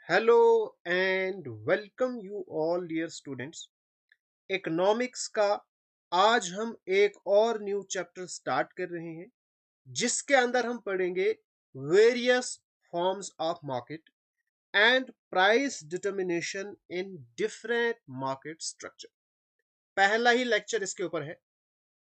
Hello and welcome you all dear students. Economics का आज हम एक और न्यू चैप्टर स्टार्ट कर रहे हैं जिसके अंदर हम पढ़ेंगे various forms of market and price determination in different market structure. पहला ही लेक्चर इसके ऊपर है।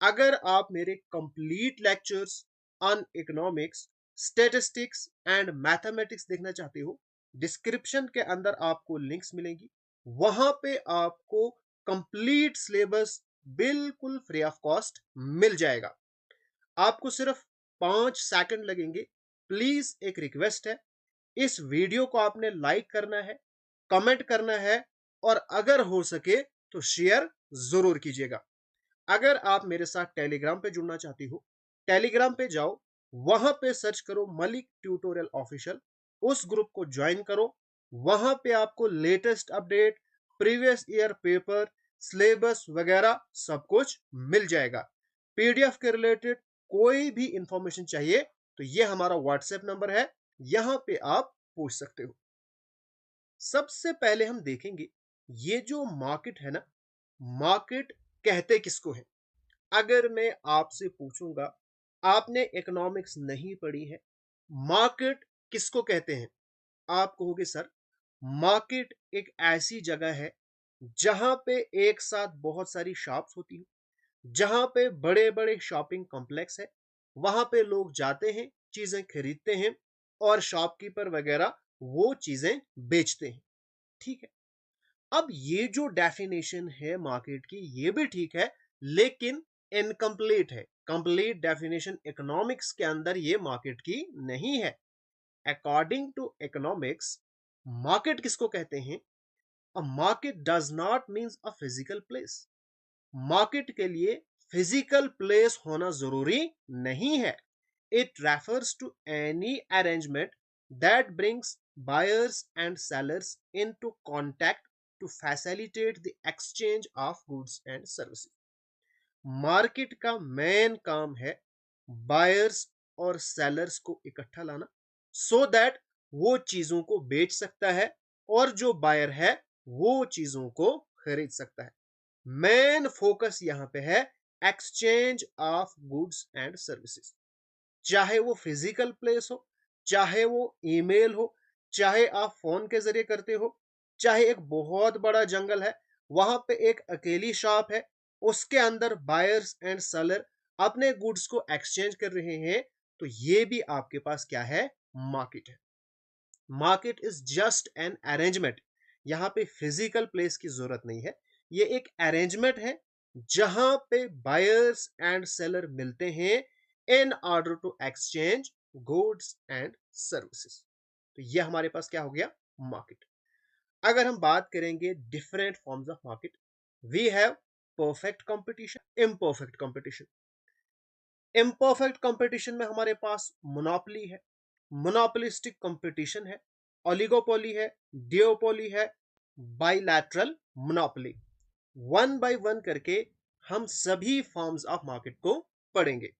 अगर आप मेरे complete lectures on economics, statistics and mathematics देखना चाहते हो, डिस्क्रिप्शन के अंदर आपको लिंक्स मिलेंगी। वहां पे आपको कंप्लीट सिलेबस बिल्कुल फ्री ऑफ कॉस्ट मिल जाएगा। आपको सिर्फ 5 सेकंड लगेंगे। प्लीज एक रिक्वेस्ट है, इस वीडियो को आपने लाइक करना है, कमेंट करना है और अगर हो सके तो शेयर जरूर कीजिएगा। अगर आप मेरे साथ टेलीग्राम पे जुड़ना चाहती हो, टेलीग्राम पे जाओ, वहां पे सर्च करो मलिक ट्यूटोरियल ऑफिशियल, उस ग्रुप को ज्वाइन करो। वहां पे आपको latest update, previous year paper, syllabus वगैरह सब कुछ मिल जाएगा। पीडीएफ के रिलेटेड कोई भी इंफॉर्मेशन चाहिए तो ये हमारा व्हाट्सएप नंबर है, यहां पे आप पूछ सकते हो। सबसे पहले हम देखेंगे ये जो मार्केट है ना, मार्केट कहते किसको है। अगर मैं आपसे पूछूंगा, आपने इकोनॉमिक्स नहीं पढ़ी है, मार्केट किसको कहते हैं, आप कहोगे सर मार्केट एक ऐसी जगह है जहां पे एक साथ बहुत सारी शॉप्स होती हैं, जहां पे बड़े बड़े शॉपिंग कॉम्प्लेक्स है। वहां पे लोग जाते हैं, चीजें खरीदते हैं और शॉपकीपर वगैरह वो चीजें बेचते हैं। ठीक है। अब ये जो डेफिनेशन है मार्केट की, ये भी ठीक है, लेकिन इनकम्प्लीट है। कंप्लीट डेफिनेशन इकोनॉमिक्स के अंदर ये मार्केट की नहीं है। अकॉर्डिंग टू इकोनॉमिक्स, मार्केट किसको कहते हैं? A market does not means a physical place. Market के लिए फिजिकल प्लेस होना जरूरी नहीं है। It refers to any arrangement that brings buyers and sellers into contact to facilitate the exchange of goods and services। Market का main काम है buyers और सेलर्स को इकट्ठा लाना, सो दैट वो चीजों को बेच सकता है और जो बायर है वो चीजों को खरीद सकता है। मेन फोकस यहां पे है exchange of goods and services. चाहे वो फिजिकल प्लेस हो, चाहे वो ईमेल हो, चाहे आप फोन के जरिए करते हो, चाहे एक बहुत बड़ा जंगल है, वहां पे एक अकेली शॉप है, उसके अंदर बायर्स एंड सेलर अपने गुड्स को एक्सचेंज कर रहे हैं, तो ये भी आपके पास क्या है? मार्केट है। Market is just an arrangement. यहां पे फिजिकल प्लेस की जरूरत नहीं है। ये एक अरेंजमेंट है जहां पे बायर्स एंड सेलर मिलते हैं in order to exchange goods and services. तो ये हमारे पास क्या हो गया? मार्केट। अगर हम बात करेंगे different forms of market, we have perfect competition, imperfect competition. Imperfect competition में हमारे पास मोनोपोली है, मोनोपोलिस्टिक कंपटीशन है, ओलिगोपोली है, डिओपोली है, bilateral monopoly. One by one करके हम सभी फॉर्म्स ऑफ मार्केट को पढ़ेंगे।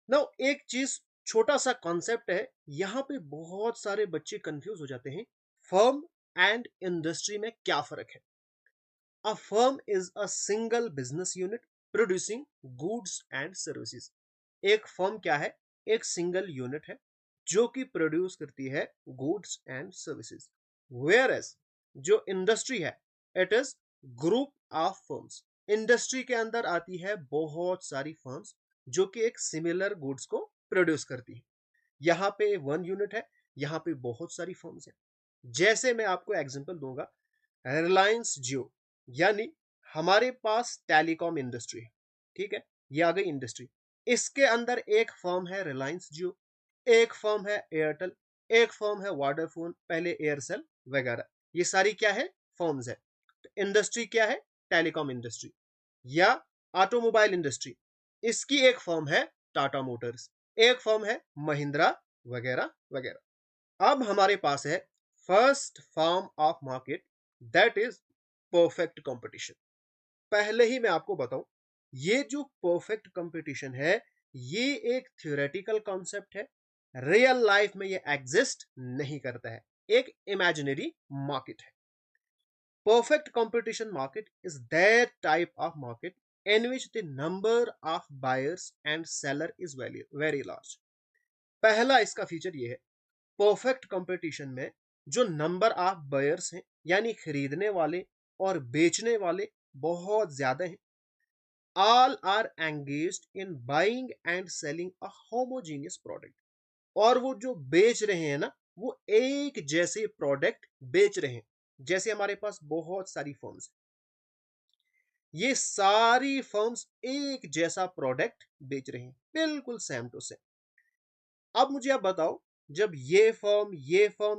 नाउ एक चीज, छोटा सा कॉन्सेप्ट है, यहां पे बहुत सारे बच्चे कंफ्यूज हो जाते हैं। फर्म एंड इंडस्ट्री में क्या फर्क है? A firm is a single business unit producing goods and services. एक फर्म क्या है? एक सिंगल यूनिट है जो कि प्रोड्यूस करती है goods and services. Whereas जो इंडस्ट्री है, it is group of firms. Industry के अंदर आती है बहुत सारी फर्म्स जो कि एक सिमिलर गुड्स को प्रोड्यूस करती है। यहाँ पे वन यूनिट है, यहाँ पे बहुत सारी फर्म्स हैं। जैसे मैं आपको एग्जांपल दूंगा, रिलायंस जियो, यानी हमारे पास टेलीकॉम इंडस्ट्री है। ठीक है, ये आ गई इंडस्ट्री। इसके अंदर एक फर्म है रिलायंस जियो, एक फर्म है एयरटेल, एक फर्म है वोडाफोन, पहले एयरसेल वगैरह। ये सारी क्या है? फर्म्स है। इंडस्ट्री क्या है? Telecom industry. या ऑटोमोबाइल इंडस्ट्री, इसकी एक फर्म है टाटा मोटर्स, एक फर्म है महिंद्रा वगैरह वगैरह। अब हमारे पास है first form of market, that is perfect competition. पहले ही मैं आपको बताऊं, ये जो परफेक्ट कंपटीशन है, ये एक थ्योरेटिकल कॉन्सेप्ट है। रियल लाइफ में ये एग्जिस्ट नहीं करता है। एक इमेजिनरी मार्केट है। Perfect competition market is that type of market in which the number of buyers and seller is very large. पहला इसका फीचर ये है, परफेक्ट कंपटीशन में जो नंबर ऑफ बायर्स हैं यानी खरीदने वाले और बेचने वाले बहुत ज्यादा हैं। All are engaged in buying and selling a homogeneous product, और वो जो बेच रहे हैं ना, वो एक जैसे प्रोडक्ट बेच रहे हैं। जैसे हमारे पास बहुत सारी फर्म्स, ये सारी फर्म्स एक जैसा प्रोडक्ट बेच रही हैं, बिल्कुल सेम टू सेम। अब मुझे आप बताओ, जब ये फर्म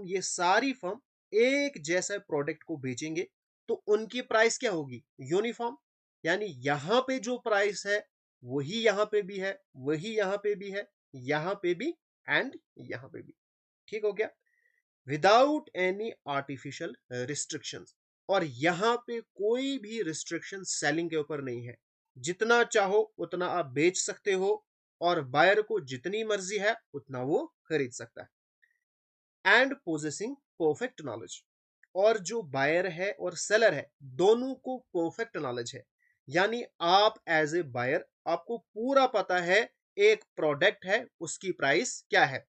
ये सारी फर्म एक जैसा प्रोडक्ट को बेचेंगे तो उनकी प्राइस क्या होगी? यूनिफॉर्म। यानी यहां पे जो प्राइस है वही यहां पे भी है, वही यहां पे भी है, यहां पे भी एंड यहां पे भी। ठीक हो गया? Without any artificial restrictions. और यहां पे कोई भी रिस्ट्रिक्शन सेलिंग के ऊपर नहीं है। जितना चाहो उतना आप बेच सकते हो और बायर को जितनी मर्जी है उतना वो खरीद सकता है। एंड पोजेसिंग परफेक्ट नॉलेज, और जो बायर है और सेलर है दोनों को परफेक्ट नॉलेज है। यानी आप एज ए बायर आपको पूरा पता है एक प्रोडक्ट है उसकी प्राइस क्या है,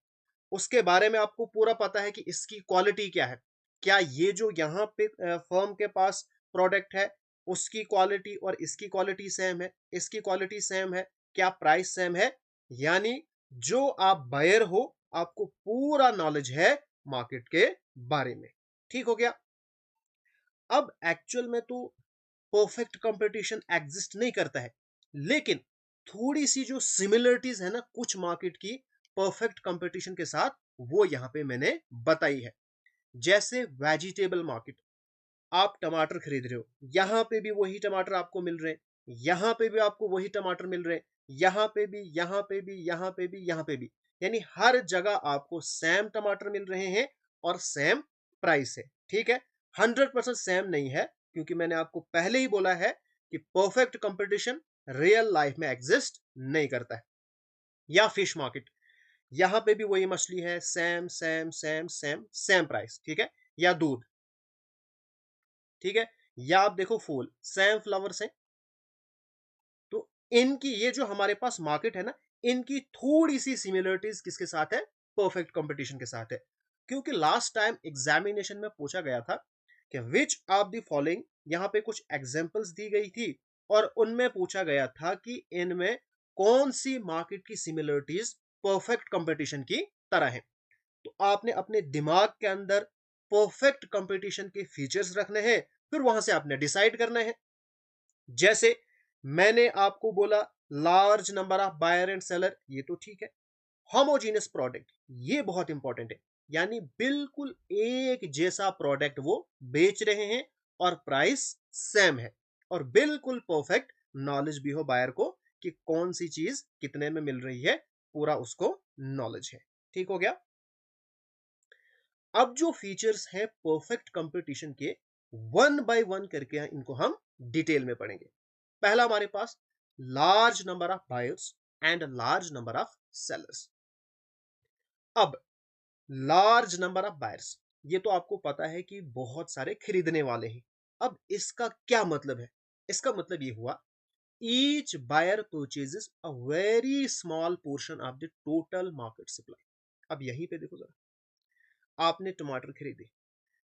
उसके बारे में आपको पूरा पता है कि इसकी क्वालिटी क्या है। क्या ये जो यहाँ पे फर्म के पास प्रोडक्ट है उसकी क्वालिटी और इसकी क्वालिटी सेम है, इसकी क्वालिटी सेम है, क्या प्राइस सेम है? यानी जो आप बायर हो आपको पूरा नॉलेज है मार्केट के बारे में। ठीक हो गया? अब एक्चुअल में तो परफेक्ट कंपटीशन एग्जिस्ट नहीं करता है, लेकिन थोड़ी सी जो सिमिलरिटीज है ना कुछ मार्केट की परफेक्ट कंपटीशन के साथ, वो यहां पे मैंने बताई है। जैसे वेजिटेबल मार्केट, आप टमाटर खरीद रहे हो, यहां पे भी वही टमाटर आपको मिल रहे हैं, यहां पे भी आपको वही टमाटर मिल रहे हैं, यहां पे भी, यहां पे भी, यहां पे भी, यहां पे भी। यानी हर जगह आपको सेम टमाटर मिल रहे हैं और सेम प्राइस है। ठीक है? 100% सेम नहीं है, क्योंकि मैंने आपको पहले ही बोला है कि परफेक्ट कंपटीशन रियल लाइफ में एग्जिस्ट नहीं करता है। या फिश मार्केट, यहां पे भी वही मछली है, same same same same same price. ठीक है? या दूध। ठीक है? या आप देखो फूल, सेम फ्लावर्स हैं। तो इनकी ये जो हमारे पास मार्केट है ना, इनकी थोड़ी सी सिमिलरिटीज किसके साथ है? परफेक्ट कंपटीशन के साथ है। क्योंकि लास्ट टाइम एग्जामिनेशन में पूछा गया था कि विच ऑफ द फॉलोइंग, यहां पे कुछ एग्जांपल्स दी गई थी और उनमें पूछा गया था कि इनमें कौन सी मार्केट की सिमिलरिटीज परफेक्ट कंपटीशन की तरह है। तो आपने अपने दिमाग के अंदर परफेक्ट कंपटीशन के फीचर्स रखने हैं, फिर वहां से आपने डिसाइड करना है। जैसे मैंने आपको बोला large number of buyer and seller, ये तो ठीक है। होमोजीनियस प्रोडक्ट, ये बहुत इंपॉर्टेंट है। यानी बिल्कुल एक जैसा प्रोडक्ट वो बेच रहे हैं और प्राइस सेम है, और बिल्कुल परफेक्ट नॉलेज भी हो बायर को कि कौन सी चीज कितने में मिल रही है, पूरा उसको नॉलेज है। ठीक हो गया? अब जो फीचर्स हैं परफेक्ट कंपटीशन के, वन बाय वन करके इनको हम डिटेल में पढ़ेंगे। पहला हमारे पास large number of buyers and large number of sellers. अब लार्ज नंबर ऑफ बायर्स, ये तो आपको पता है कि बहुत सारे खरीदने वाले हैं। अब इसका क्या मतलब है? इसका मतलब ये हुआ, each buyer purchases a very small portion of the total market supply. अब यहीं पे देखो जरा, आपने टमाटर खरीदे,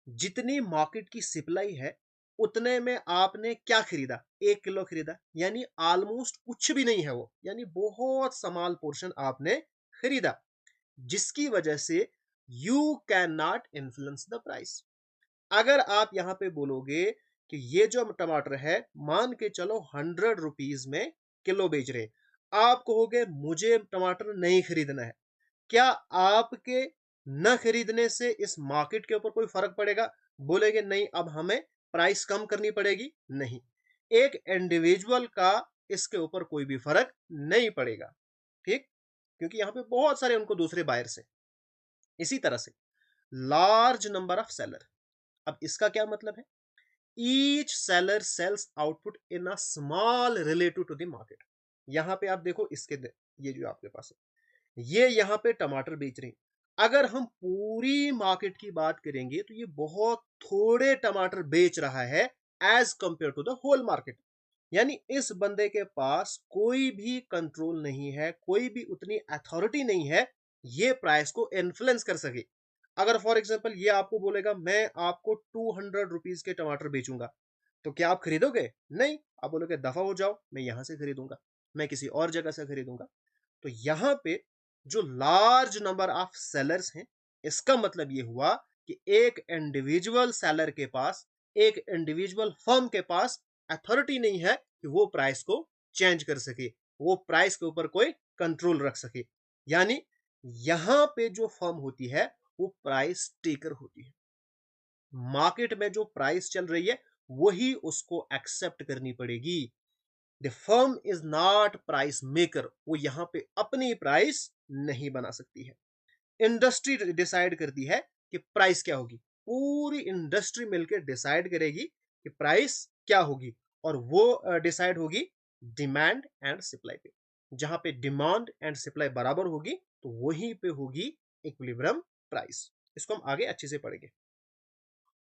जितनी मार्केट की सप्लाई है उतने में आपने क्या खरीदा? 1 किलो खरीदा, यानी ऑलमोस्ट कुछ भी नहीं है वो, यानी बहुत स्मॉल पोर्शन आपने खरीदा, जिसकी वजह से you can not influence the price. अगर आप यहां पे बोलोगे कि ये जो टमाटर है, मान के चलो 100 रुपीज में किलो बेच रहे, आप कहोगे मुझे टमाटर नहीं खरीदना है, क्या आपके न खरीदने से इस मार्केट के ऊपर कोई फर्क पड़ेगा? बोलेंगे नहीं, अब हमें प्राइस कम करनी पड़ेगी। नहीं, एक इंडिविजुअल का इसके ऊपर कोई भी फर्क नहीं पड़ेगा। ठीक? क्योंकि यहां पे बहुत सारे उनको दूसरे बायर्स हैं। इसी तरह से लार्ज नंबर ऑफ सेलर, अब इसका क्या मतलब है? Each seller sells output in a small relative to the market. यहां पे आप देखो, ये जो आपके पास है, ये यहां पे टमाटर बेच रहे हैं। अगर हम पूरी मार्केट की बात करेंगे तो ये बहुत थोड़े टमाटर बेच रहा है as compared to the whole market. यानी इस बंदे के पास कोई भी कंट्रोल नहीं है, कोई भी उतनी अथॉरिटी नहीं है ये प्राइस को इन्फ्लुएंस कर सके। अगर फॉर एग्जांपल ये आपको बोलेगा मैं आपको 200 रुपीज के टमाटर बेचूंगा, तो क्या आप खरीदोगे? नहीं, आप बोलोगे दफा हो जाओ, मैं यहां से खरीदूंगा, मैं किसी और जगह से खरीदूंगा। तो यहां पे जो लार्ज नंबर ऑफ सेलर्स हैं, इसका मतलब ये हुआ कि एक इंडिविजुअल सेलर के पास, एक इंडिविजुअल फर्म के पास अथॉरिटी नहीं है कि वो प्राइस को चेंज कर सके, वो प्राइस के ऊपर कोई कंट्रोल रख सके। यानी यहां पे जो फर्म होती है वो प्राइस टेकर होती है। मार्केट में जो प्राइस चल रही है वही उसको एक्सेप्ट करनी पड़ेगी। The firm is not price maker, वो यहां पे अपनी प्राइस नहीं बना सकती है। इंडस्ट्री डिसाइड करती है कि प्राइस क्या होगी, पूरी इंडस्ट्री मिलकर डिसाइड करेगी कि प्राइस क्या होगी, और वो डिसाइड होगी डिमांड एंड सप्लाई पे। जहां पे डिमांड एंड सप्लाई बराबर होगी तो वहीं पे होगी इक्विलिब्रियम प्राइस। इसको हम आगे अच्छे से पढ़ेंगे।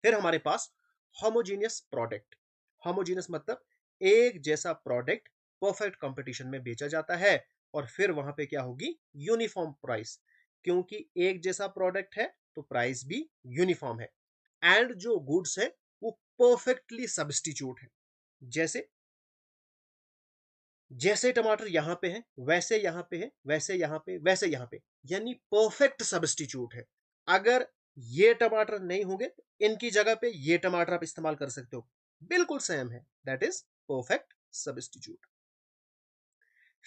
फिर हमारे पास होमोजीनियस प्रोडक्ट। होमोजीनियस मतलब एक जैसा प्रोडक्ट परफेक्ट कंपटीशन में बेचा जाता है, और फिर वहां पे क्या होगी? Uniform price. क्योंकि एक जैसा प्रोडक्ट है तो प्राइस भी यूनिफॉर्म है। एंड जो गुड्स है वो परफेक्टली सब्स्टिट्यूट है। जैसे जैसे टमाटर यहां पे है वैसे यहां पे है, वैसे यहां पे, वैसे यहां पे, यानी परफेक्ट सब्स्टिट्यूट है। अगर ये टमाटर नहीं होंगे तो इनकी जगह पे ये टमाटर आप इस्तेमाल कर सकते हो, बिल्कुल सेम है। That is perfect substitute.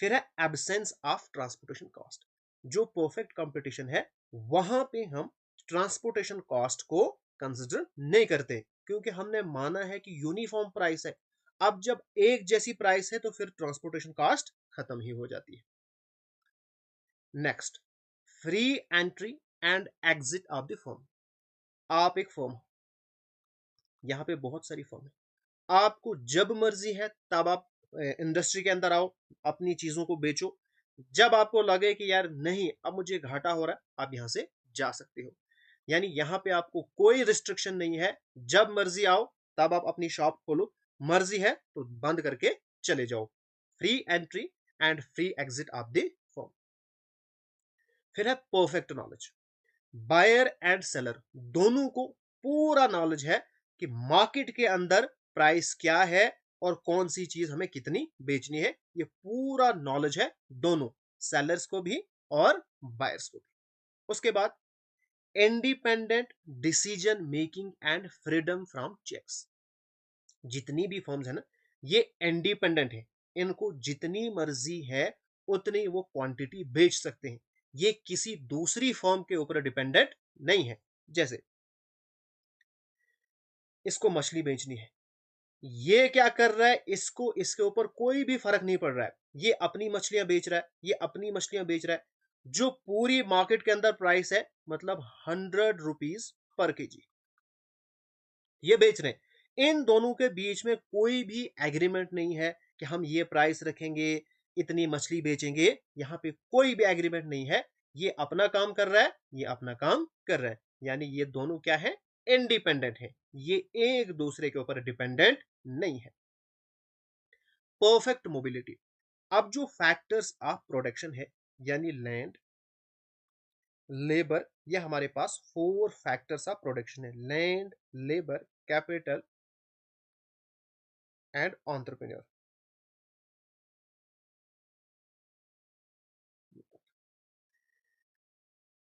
फिर है एब्सेंस ऑफ ट्रांसपोर्टेशन कॉस्ट। जो परफेक्ट कंपटीशन है वहां पे हम ट्रांसपोर्टेशन कॉस्ट को कंसिडर नहीं करते, क्योंकि हमने माना है कि यूनिफॉर्म प्राइस है। अब जब एक जैसी प्राइस है तो फिर ट्रांसपोर्टेशन कॉस्ट खत्म ही हो जाती है। Next, free entry and exit of the firm. आप एक फर्म, यहां पे बहुत सारी फर्म है, आपको जब मर्जी है तब आप इंडस्ट्री के अंदर आओ, अपनी चीजों को बेचो। जब आपको लगे कि यार नहीं अब मुझे घाटा हो रहा है, आप यहां से जा सकते हो। यानी यहां पे आपको कोई रिस्ट्रिक्शन नहीं है, जब मर्जी आओ तब आप अपनी शॉप खोलो, मर्जी है तो बंद करके चले जाओ। Free entry and free exit of the firm. फिर है perfect knowledge. Buyer and seller दोनों को पूरा नॉलेज है कि मार्केट के अंदर प्राइस क्या है और कौन सी चीज हमें कितनी बेचनी है। ये पूरा नॉलेज है दोनों, सेलर्स को भी और बायर्स को भी। उसके बाद independent decision making and freedom from checks. जितनी भी फर्म्स है ना, ये इंडिपेंडेंट है, इनको जितनी मर्जी है उतनी वो क्वांटिटी बेच सकते हैं। ये किसी दूसरी फर्म के ऊपर डिपेंडेंट नहीं है। जैसे इसको मछली बेचनी है, ये क्या कर रहा है, इसको इसके ऊपर कोई भी फर्क नहीं पड़ रहा है, ये अपनी मछलियां बेच रहा है, ये अपनी मछलियां बेच रहा है। जो पूरी मार्केट के अंदर प्राइस है मतलब 100 रुपीज पर केजी, ये बेच रहे हैं। इन दोनों के बीच में कोई भी एग्रीमेंट नहीं है कि हम ये प्राइस रखेंगे, इतनी मछली बेचेंगे, यहां पे कोई भी एग्रीमेंट नहीं है। ये अपना काम कर रहा है, ये अपना काम कर रहा है। यानी ये दोनों क्या है? इंडिपेंडेंट है, ये एक दूसरे के ऊपर डिपेंडेंट नहीं है। Perfect mobility. अब जो फैक्टर्स ऑफ प्रोडक्शन है, यानी लैंड, लेबर, ये हमारे पास 4 फैक्टर्स ऑफ प्रोडक्शन है: land, labour, capital and entrepreneur.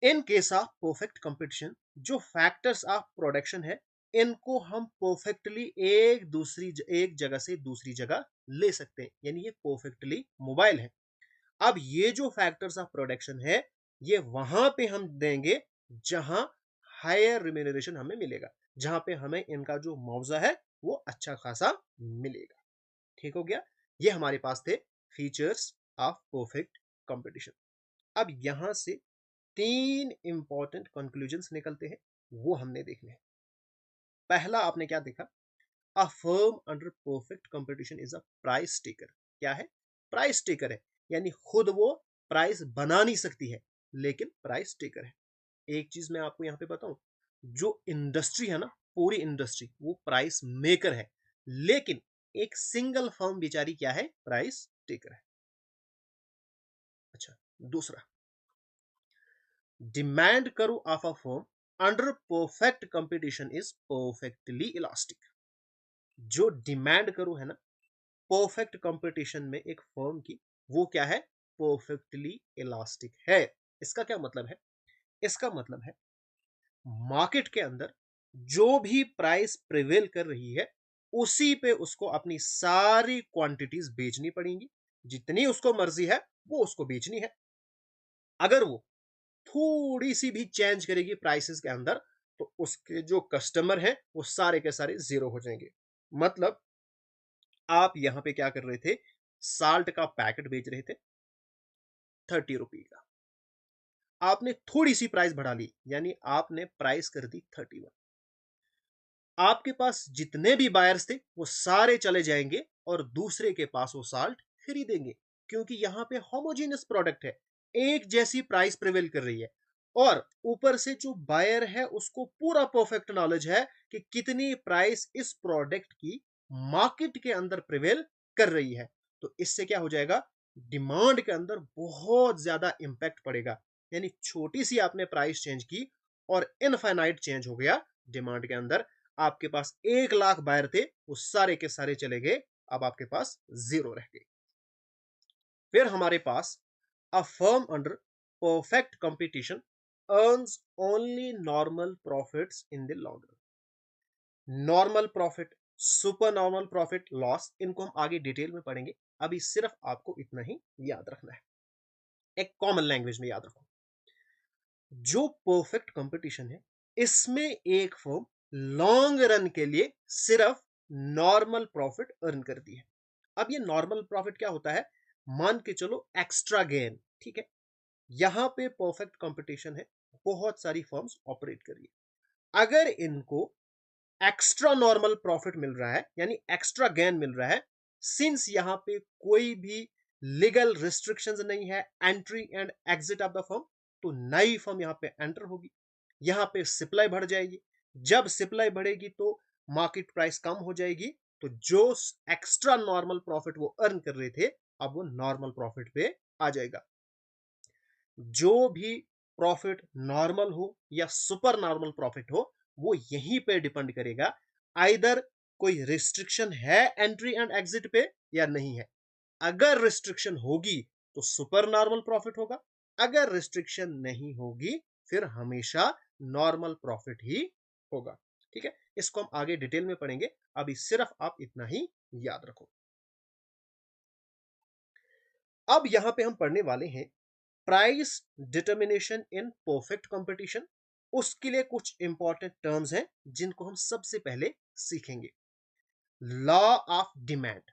In case of perfect competition, जो फैक्टर्स ऑफ प्रोडक्शन है इनको हम परफेक्टली एक जगह से दूसरी जगह ले सकते हैं, यानी ये परफेक्टली मोबाइल है। अब ये जो फैक्टर्स ऑफ प्रोडक्शन है ये वहां पे हम देंगे जहां हायर रिम्यूनरेशन हमें मिलेगा, जहां पे हमें इनका जो मुआवजा है वो अच्छा खासा मिलेगा। ठीक हो गया? ये हमारे पास थे फीचर्स ऑफ परफेक्ट कंपटीशन। अब यहां से 3 इंपॉर्टेंट कंक्लूजन्स निकलते हैं, वो हमने देखने हैं। पहला आपने क्या देखा? अ firm under perfect competition is a price taker. क्या है? प्राइस टेकर है, यानी खुद वो प्राइस बना नहीं सकती है लेकिन प्राइस टेकर है। एक चीज मैं आपको यहाँ पे बताऊं, जो इंडस्ट्री है ना, पूरी इंडस्ट्री वो प्राइस मेकर है, लेकिन एक सिंगल फर्म बेचारी क्या है, प्राइस टेकर है। अच्छा, दूसरा, डिमांड करो of a firm under perfect competition is perfectly elastic. जो डिमांड करो है ना, परफेक्ट कंपटीशन में एक फर्म की, वो क्या है, परफेक्टली इलास्टिक है। इसका क्या मतलब है, इसका मतलब है मार्केट के अंदर जो भी प्राइस प्रिवेल कर रही है, उसी पे उसको अपनी सारी क्वांटिटीज बेचनी पड़ेंगी। जितनी उसको मर्जी है वो उसको बेचनी है। अगर वो थोड़ी सी भी चेंज करेगी प्राइसेस के अंदर, तो उसके जो कस्टमर हैं वो सारे के सारे जीरो हो जाएंगे। मतलब आप यहां पे क्या कर रहे थे, साल्ट का पैकेट बेच रहे थे 30 रुपी का, आपने थोड़ी सी प्राइस बढ़ा ली, यानी आपने प्राइस कर दी 31। आपके पास जितने भी बायर्स थे वो सारे चले जाएंगे और दूसरे के पास वो साल्ट खरीदेंगे, क्योंकि यहां पे होमोजेनियस प्रोडक्ट है, एक जैसी प्राइस प्रिवेल कर रही है। और ऊपर से जो बायर है उसको पूरा परफेक्ट नॉलेज है कि कितनी प्राइस इस प्रोडक्ट की मार्केट के अंदर प्रिवेल कर रही है। तो इससे क्या हो जाएगा, डिमांड के अंदर बहुत ज्यादा इंपैक्ट पड़ेगा। यानी छोटी सी आपने प्राइस चेंज की और इनफाइनाइट चेंज हो गया डिमांड के अंदर। आपके पास 1 लाख बायर थे, वो सारे के सारे चले गए, अब आपके पास जीरो रह गए। फिर हमारे पास a firm under perfect competition earns only normal profits in the long run. Normal profit, super normal profit, loss, इनको हम आगे डिटेल में पढ़ेंगे। अभी सिर्फ आपको इतना ही याद रखना है, एक कॉमन लैंग्वेज में याद रखो। जो परफेक्ट कंपटीशन है, इसमें एक फर्म लॉन्ग रन के लिए सिर्फ नॉर्मल प्रॉफिट अर्न करती है। अब ये नॉर्मल प्रॉफिट क्या होता है, मान के चलो एक्स्ट्रा गेन, ठीक है। यहां पे परफेक्ट कंपटीशन है, बहुत सारी फर्म्स ऑपरेट कर रही है। अगर इनको एक्स्ट्रा नॉर्मल प्रॉफिट मिल रहा है, यानी एक्स्ट्रा गेन मिल रहा है, सिंस यहां पे कोई भी लीगल रिस्ट्रिक्शंस नहीं है entry and exit of the firm, तो नई फर्म यहां पे एंटर होगी, यहां पे सप्लाई बढ़ जाएगी। जब सप्लाई बढ़ेगी तो मार्केट प्राइस कम हो जाएगी, तो जो एक्स्ट्रा नॉर्मल प्रॉफिट वो अर्न कर रहे थे, अब वो नॉर्मल प्रॉफिट पे आ जाएगा। जो भी प्रॉफिट नॉर्मल हो या सुपर नॉर्मल प्रॉफिट हो, वो यहीं पे डिपेंड करेगा, आइदर कोई रिस्ट्रिक्शन है एंट्री एंड एग्जिट पे या नहीं है। अगर रिस्ट्रिक्शन होगी तो सुपर नॉर्मल प्रॉफिट होगा, अगर रिस्ट्रिक्शन नहीं होगी फिर हमेशा नॉर्मल प्रॉफिट ही होगा। ठीक है, इसको हम आगे डिटेल में पढ़ेंगे, अभी सिर्फ आप इतना ही याद रखो। अब यहां पे हम पढ़ने वाले हैं price determination in perfect competition. उसके लिए कुछ इंपॉर्टेंट टर्म्स हैं जिनको हम सबसे पहले सीखेंगे। Law of demand.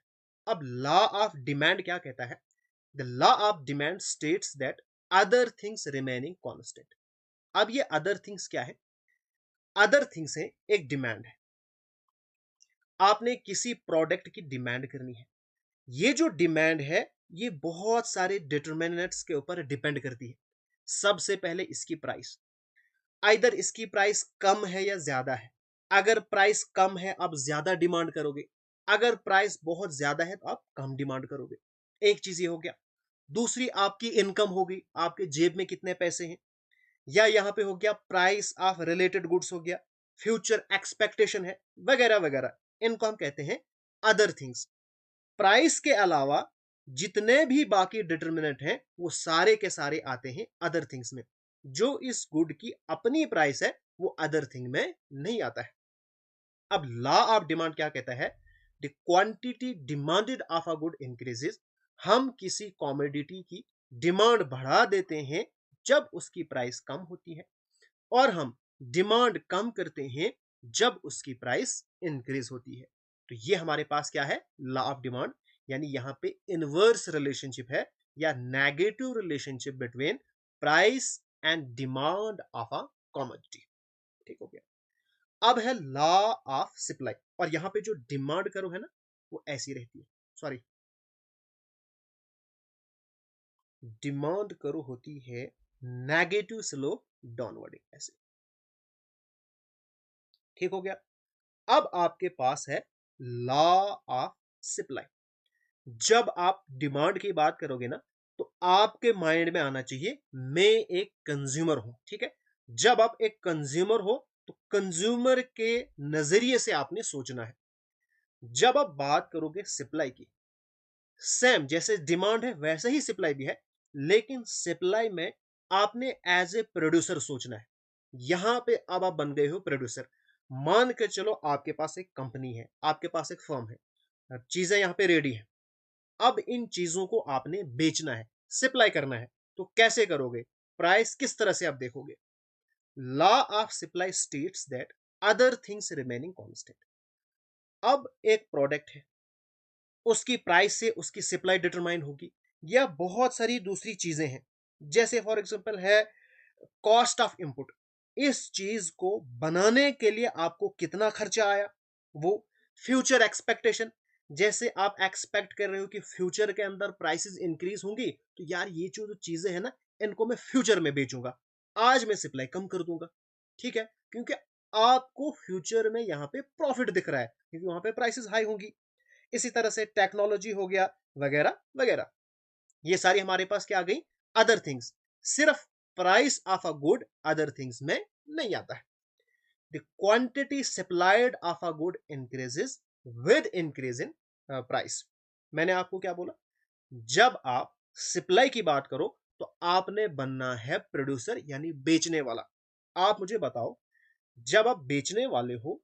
अब लॉ ऑफ डिमांड क्या कहता है, the law of demand states that other things remaining constant. अब ये अदर थिंग्स क्या है, अदर थिंग्स है, एक डिमांड है, आपने किसी प्रोडक्ट की डिमांड करनी है। ये जो डिमांड है ये बहुत सारे डिटरमिनेंट्स के ऊपर डिपेंड करती है। सबसे पहले इसकी प्राइस, आइदर इसकी प्राइस कम है या ज्यादा है। अगर प्राइस कम है आप ज्यादा डिमांड करोगे, अगर प्राइस बहुत ज्यादा है तो आप कम डिमांड करोगे। एक चीज ये हो गया। दूसरी आपकी इनकम होगी, आपके जेब में कितने पैसे हैं, या यहां पे हो गया प्राइस ऑफ रिलेटेड गुड्स हो गया, फ्यूचर एक्सपेक्टेशन है, वगैरह वगैरह, इनको हम कहते हैं अदर थिंग्स। प्राइस के अलावा जितने भी बाकी डिटर्मिनेंट हैं वो सारे के सारे आते हैं अदर थिंग्स में। जो इस गुड की अपनी प्राइस है वो अदर थिंग में नहीं आता है। अब लॉ ऑफ डिमांड क्या कहता है, the quantity demanded of a good increases. हम किसी कॉमोडिटी की डिमांड बढ़ा देते हैं जब उसकी प्राइस कम होती है, और हम डिमांड कम करते हैं जब उसकी प्राइस इंक्रीज होती है। तो ये हमारे पास क्या है, लॉ ऑफ डिमांड। यानी यहां पे इनवर्स रिलेशनशिप है या negative relationship between price and demand of a commodity. ठीक हो गया। अब है लॉ ऑफ सप्लाई, और यहां पे जो डिमांड करो है ना वो ऐसी रहती है, सॉरी, डिमांड करो होती है नेगेटिव स्लोप डाउनवर्डिंग ऐसे। ठीक हो गया। अब आपके पास है लॉ ऑफ सप्लाई। जब आप डिमांड की बात करोगे ना, तो आपके माइंड में आना चाहिए मैं एक कंज्यूमर हूं। ठीक है, जब आप एक कंज्यूमर हो तो कंज्यूमर के नजरिए से आपने सोचना है। जब आप बात करोगे सप्लाई की, सेम जैसे डिमांड है वैसे ही सप्लाई भी है, लेकिन सप्लाई में आपने एज ए प्रोड्यूसर सोचना है। यहां पे अब आप बन गए हो प्रोड्यूसर। मान के चलो आपके पास एक कंपनी है, आपके पास एक फर्म है, चीजें यहां पे रेडी है। अब इन चीजों को आपने बेचना है, सप्लाई करना है। तो कैसे करोगे? प्राइस किस तरह से आप देखोगे? Law of supply states that other things remaining constant. अब एक प्रोडक्ट है, उसकी प्राइस से उसकी सप्लाई डिटरमाइन होगी, या बहुत सारी दूसरी चीजें हैं। जैसे फॉर एग्जांपल है कॉस्ट ऑफ इनपुट। इस चीज को बनाने के लिए आपको कितना खर्चा आया, वो फ्यूचर एक्सपेक्टेशन। जैसे आप एक्सपेक्ट कर रहे हो कि फ्यूचर के अंदर प्राइसेस इंक्रीज होंगी, तो यार ये जो चीजें है ना, इनको मैं फ्यूचर में बेचूंगा, आज मैं सप्लाई कम कर दूंगा। ठीक है, क्योंकि आपको फ्यूचर में यहां पे प्रॉफिट दिख रहा है, क्योंकि वहां पे प्राइसेस हाई होंगी। इसी तरह से टेक्नोलॉजी हो गया, वगैरह वगैरह। ये सारी हमारे पास क्या आ गई? Other things. सिर्फ price of a good other things में नहीं आता है। The quantity supplied of a good increases with increase in price. मैंने आपको क्या बोला? जब आप सप्लाई की बात करो तो आपने बनना है प्रोड्यूसर, यानी बेचने वाला। आप मुझे बताओ, जब आप बेचने वाले हो,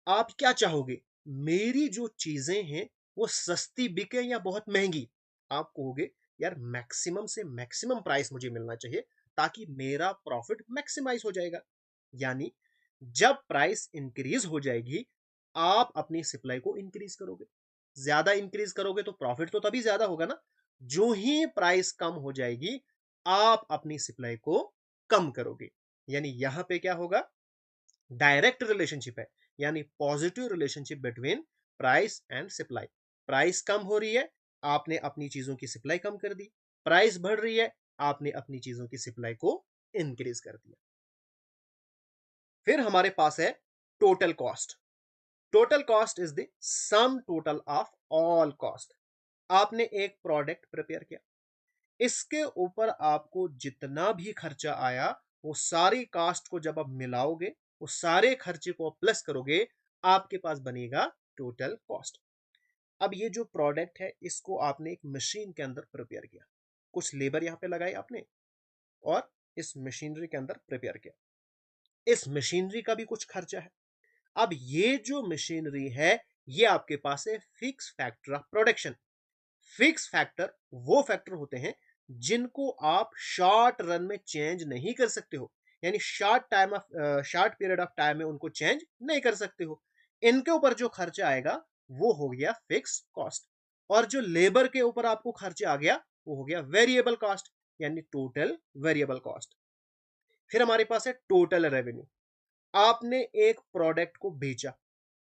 आप क्या चाहोगे? मेरी जो चीजें हैं वो सस्ती बिके या बहुत महंगी? आप कहोगे यार मैक्सिमम से मैक्सिमम प्राइस मुझे मिलना चाहिए, ताकि मेरा प्रॉफिट मैक्सिमाइज हो जाएगा। यानी जब प्राइस इंक्रीज हो जाएगी, आप अपनी सप्लाई को इंक्रीज करोगे। ज्यादा इंक्रीज करोगे तो प्रॉफिट तो तभी ज्यादा होगा ना। जो ही प्राइस कम हो जाएगी, आप अपनी सप्लाई को कम करोगे। यानी यहां पे क्या होगा? डायरेक्ट रिलेशनशिप है, यानी positive relationship between price and supply. Price कम हो रही है, आपने अपनी चीजों की सप्लाई कम कर दी। प्राइस बढ़ रही है, आपने अपनी चीजों की सप्लाई को इंक्रीज कर दिया। फिर हमारे पास है total cost. Total cost is the sum total of all cost. आपने एक प्रोडक्ट प्रिपेयर किया, इसके ऊपर आपको जितना भी खर्चा आया, वो सारी कास्ट को जब आप मिलाओगे, वो सारे खर्चे को प्लस करोगे, आपके पास बनेगा टोटल कॉस्ट। अब ये जो प्रोडक्ट है, इसको आपने एक मशीन के अंदर प्रिपेयर किया, कुछ लेबर यहां पे लगाई आपने, और इस मशीनरी के अंदर प्रिपेयर किया। इस मशीनरी का भी कुछ खर्चा है। अब ये जो मशीनरी है, ये आपके पास है fix factor of production. Fix factor वो फैक्टर होते हैं जिनको आप शॉर्ट रन में चेंज नहीं कर सकते हो, यानी शॉर्ट पीरियड ऑफ टाइम में उनको चेंज नहीं कर सकते हो। इनके ऊपर जो खर्चा आएगा वो हो गया फिक्स कॉस्ट, और जो लेबर के ऊपर आपको खर्चा आ गया वो हो गया वेरिएबल कॉस्ट, यानी टोटल वेरिएबल कॉस्ट। फिर हमारे पास है टोटल रेवेन्यू। आपने एक प्रोडक्ट को बेचा,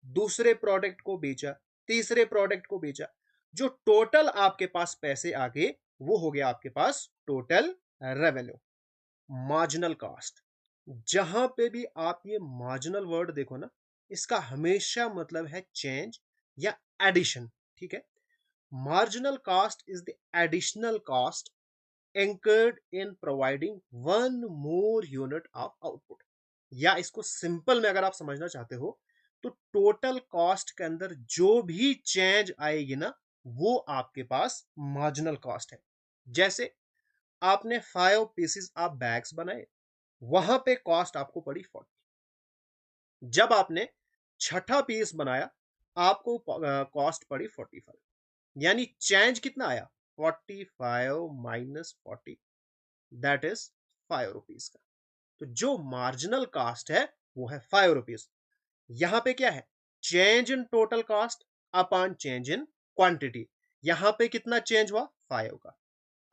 दूसरे प्रोडक्ट को बेचा, तीसरे प्रोडक्ट को बेचा, जो टोटल आपके पास पैसे आ गए वो हो गया आपके पास टोटल रेवेन्यू। मार्जिनल कॉस्ट, जहां पे भी आप ये मार्जिनल वर्ड देखो ना, इसका हमेशा मतलब है चेंज या एडिशन। ठीक है, marginal cost is the additional cost incurred in providing one more unit of output। या इसको सिंपल में अगर आप समझना चाहते हो, तो टोटल कॉस्ट के अंदर जो भी चेंज आएगी ना, वो आपके पास मार्जिनल कॉस्ट है। जैसे आपने 5 पीसेस ऑफ बैग्स बनाए, वहां पे कॉस्ट आपको पड़ी 40। जब आपने छठा पीस बनाया, आपको कॉस्ट पड़ी 45। यानी चेंज कितना आया? 45 माइनस 40, दैट इज 5 रुपीज का। तो जो मार्जिनल कॉस्ट है वो है 5 रुपीज। यहां पे क्या है? Change in total cost upon change in quantity. यहां पे कितना चेंज हुआ? 5 का।